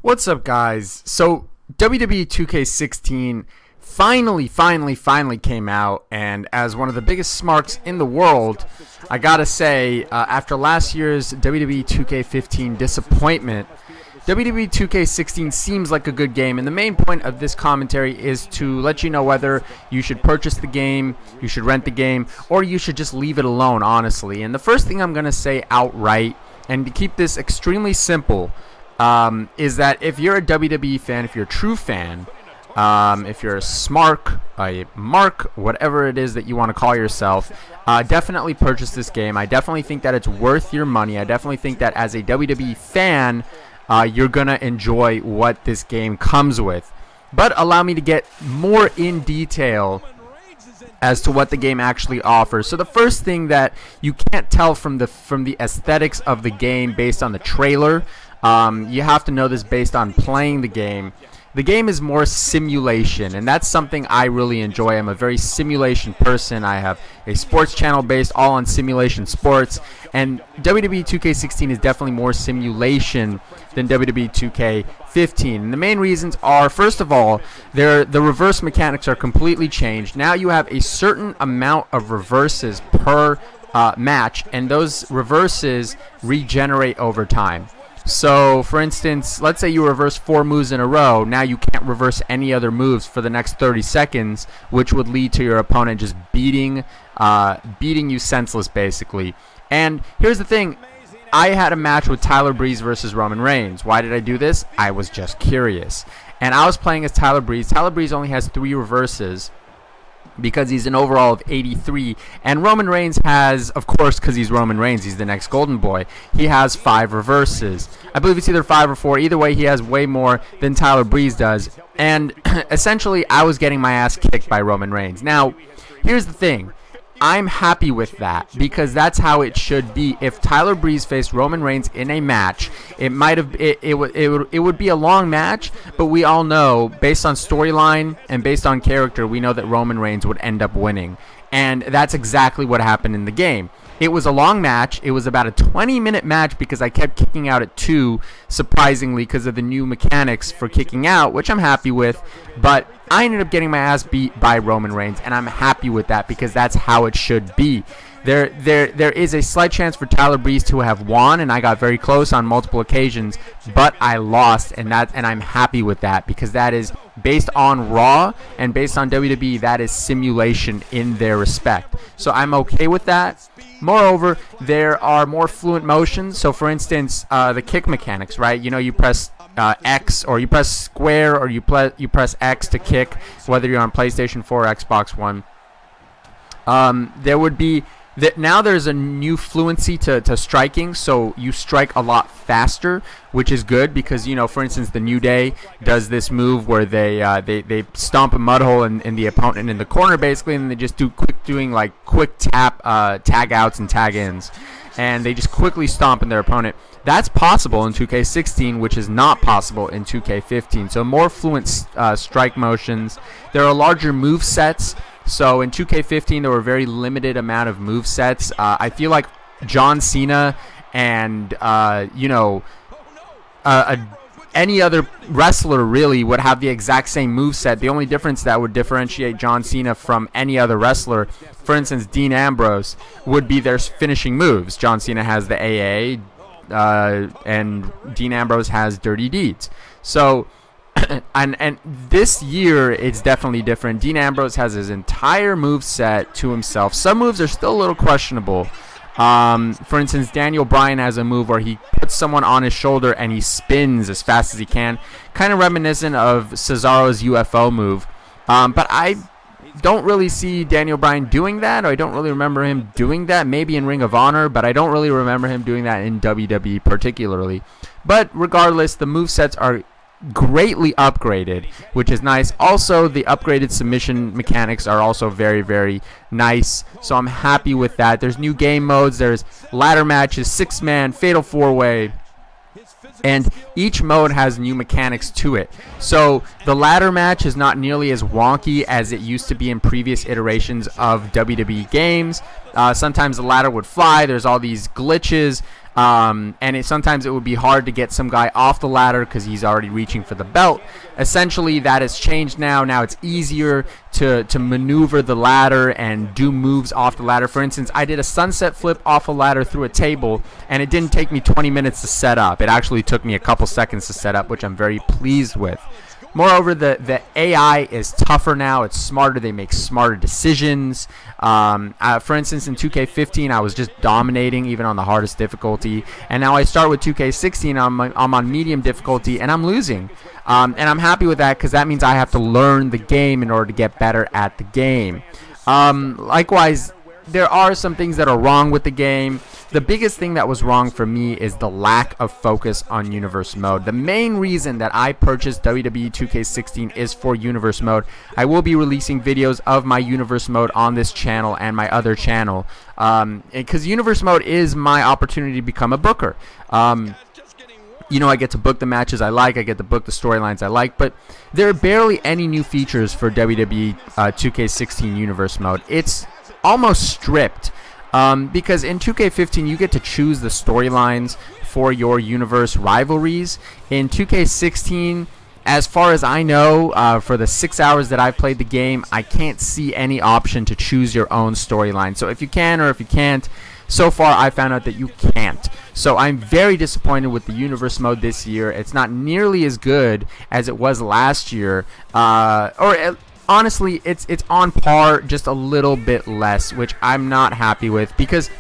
What's up, guys? So WWE 2K16 finally came out, and as one of the biggest smarks in the world, I gotta say, after last year's WWE 2K15 disappointment, WWE 2K16 seems like a good game, and the main point of this commentary is to let you know whether you should purchase the game, you should rent the game, or you should just leave it alone, honestly. And the first thing I'm gonna say outright, and to keep this extremely simple, is that if you're a WWE fan, if you're a true fan, if you're a mark, whatever it is that you want to call yourself, definitely purchase this game. I definitely think that it's worth your money. I definitely think that as a WWE fan, you're going to enjoy what this game comes with. But allow me to get more in detail as to what the game actually offers. So the first thing that you can't tell from the aesthetics of the game based on the trailer, you have to know this based on playing the game. The game is more simulation, and that's something I really enjoy. I'm a very simulation person. I have a sports channel based all on simulation sports, and WWE 2K16 is definitely more simulation than WWE 2K15. And the main reasons are, first of all, the reverse mechanics are completely changed. Now you have a certain amount of reverses per match, and those reverses regenerate over time. So, for instance, let's say you reverse 4 moves in a row. Now you can't reverse any other moves for the next 30 seconds, which would lead to your opponent just beating you senseless, basically. And here's the thing. I had a match with Tyler Breeze versus Roman Reigns. Why did I do this? I was just curious. And I was playing as Tyler Breeze. Tyler Breeze only has 3 reverses, because he's an overall of 83, and Roman Reigns has, of course, because he's Roman Reigns, he's the next golden boy, he has 5 reverses. I believe it's either 5 or 4. Either way, he has way more than Tyler Breeze does, and essentially, I was getting my ass kicked by Roman Reigns. Now, here's the thing. I'm happy with that, because that's how it should be. If Tyler Breeze faced Roman Reigns in a match, it would be a long match, but we all know, based on storyline and based on character, we know that Roman Reigns would end up winning. And that's exactly what happened in the game. It was a long match. It was about a 20-minute match because I kept kicking out at 2, surprisingly, because of the new mechanics for kicking out, which I'm happy with. But I ended up getting my ass beat by Roman Reigns, and I'm happy with that because that's how it should be. There is a slight chance for Tyler Breeze to have won, and I got very close on multiple occasions, but I lost, and I'm happy with that because that is based on Raw and based on WWE. That is simulation in their respect, so I'm okay with that. Moreover, there are more fluent motions. So, for instance, the kick mechanics, right? You know, you press X, or you press square, or you press X to kick, whether you're on PlayStation 4 or Xbox One. There would be now there's a new fluency to striking, so you strike a lot faster, which is good because, you know, for instance, the New Day does this move where they stomp a mud hole in the opponent in the corner, basically, and they just doing quick tag outs and tag ins, and they just quickly stomp in their opponent. That's possible in 2K16, which is not possible in 2K15. So more fluent strike motions. There are larger move sets. So in 2K15, there were a very limited amount of move sets. I feel like John Cena and any other wrestler really would have the exact same move set. The only difference that would differentiate John Cena from any other wrestler, for instance, Dean Ambrose, would be their finishing moves. John Cena has the AA, and Dean Ambrose has Dirty Deeds. So, and this year it's definitely different. Dean Ambrose has his entire move set to himself. Some moves are still a little questionable. For instance, Daniel Bryan has a move where he puts someone on his shoulder and he spins as fast as he can, kind of reminiscent of Cesaro's UFO move. But I don't really see Daniel Bryan doing that, or I don't really remember him doing that. Maybe in Ring of Honor, but I don't really remember him doing that in WWE particularly. But regardless, the movesets are greatly upgraded, which is nice. Also, the upgraded submission mechanics are also very, very nice, so I'm happy with that. There's new game modes. There's ladder matches, 6-man, fatal 4-way, and each mode has new mechanics to it. So the ladder match is not nearly as wonky as it used to be in previous iterations of WWE games. Sometimes the ladder would fly. There's all these glitches. And sometimes it would be hard to get some guy off the ladder because he's already reaching for the belt. Essentially, that has changed now. Now it's easier to maneuver the ladder and do moves off the ladder. For instance, I did a sunset flip off a ladder through a table, and it didn't take me 20 minutes to set up. It actually took me a couple seconds to set up, which I'm very pleased with. Moreover, the AI is tougher now. It's smarter. They make smarter decisions. For instance, in 2K15, I was just dominating even on the hardest difficulty. And now I start with 2K16. I'm on medium difficulty, and I'm losing. And I'm happy with that because that means I have to learn the game in order to get better at the game. Likewise, there are some things that are wrong with the game. The biggest thing that was wrong for me is the lack of focus on Universe Mode. The main reason that I purchased WWE 2K16 is for Universe Mode. I will be releasing videos of my Universe Mode on this channel and my other channel, because Universe Mode is my opportunity to become a booker. You know, I get to book the matches I like, I get to book the storylines I like, but there are barely any new features for WWE 2K16 Universe Mode. It's almost stripped. Because in 2K15 you get to choose the storylines for your universe rivalries. In 2K16, as far as I know, for the 6 hours that I've played the game, I can't see any option to choose your own storyline. So if you can or if you can't, so far I found out that you can't. So I'm very disappointed with the universe mode this year. It's not nearly as good as it was last year, honestly, it's on par, just a little bit less, which I'm not happy with, because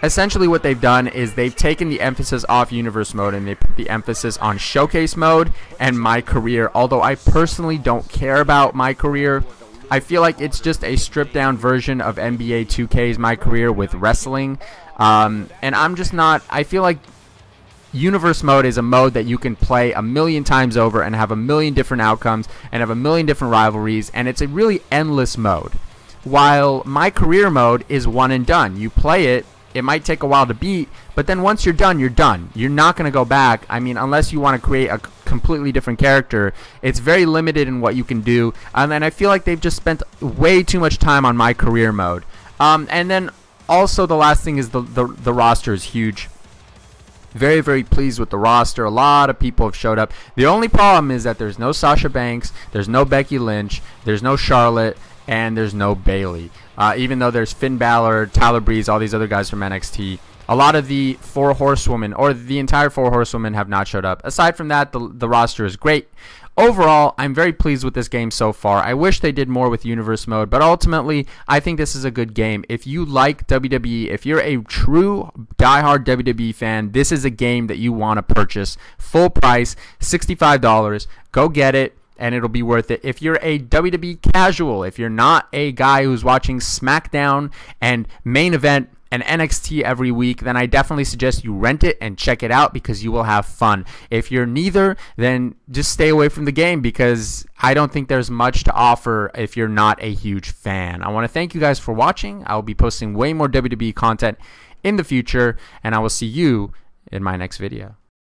essentially what they've done is they've taken the emphasis off universe mode and they put the emphasis on showcase mode and my career. Although I personally don't care about my career, I feel like it's just a stripped down version of NBA 2K's my career with wrestling, and I'm just not. I feel like Universe Mode is a mode that you can play a million times over and have a million different outcomes and have a million different rivalries, and it's a really endless mode. While My Career Mode is one and done. You play it, it might take a while to beat, but then once you're done, you're done. You're not going to go back. I mean, unless you want to create a completely different character, it's very limited in what you can do, and I feel like they've just spent way too much time on My Career Mode. And then also the last thing is the roster is huge. Very, very pleased with the roster. A lot of people have showed up. The only problem is that there's no Sasha Banks, there's no Becky Lynch, there's no Charlotte, and there's no Bayley. Even though there's Finn Balor, Tyler Breeze, all these other guys from NXT. A lot of the Four Horsewomen, or the entire Four Horsewomen, have not showed up. Aside from that, the roster is great. Overall, I'm very pleased with this game so far. I wish they did more with Universe Mode, but ultimately, I think this is a good game. If you like WWE, if you're a true diehard WWE fan, this is a game that you want to purchase. Full price, $65. Go get it, and it'll be worth it. If you're a WWE casual, if you're not a guy who's watching SmackDown and Main Event and NXT every week, then I definitely suggest you rent it and check it out because you will have fun. If you're neither, then just stay away from the game because I don't think there's much to offer if you're not a huge fan. I want to thank you guys for watching. I will be posting way more WWE content in the future, and I will see you in my next video.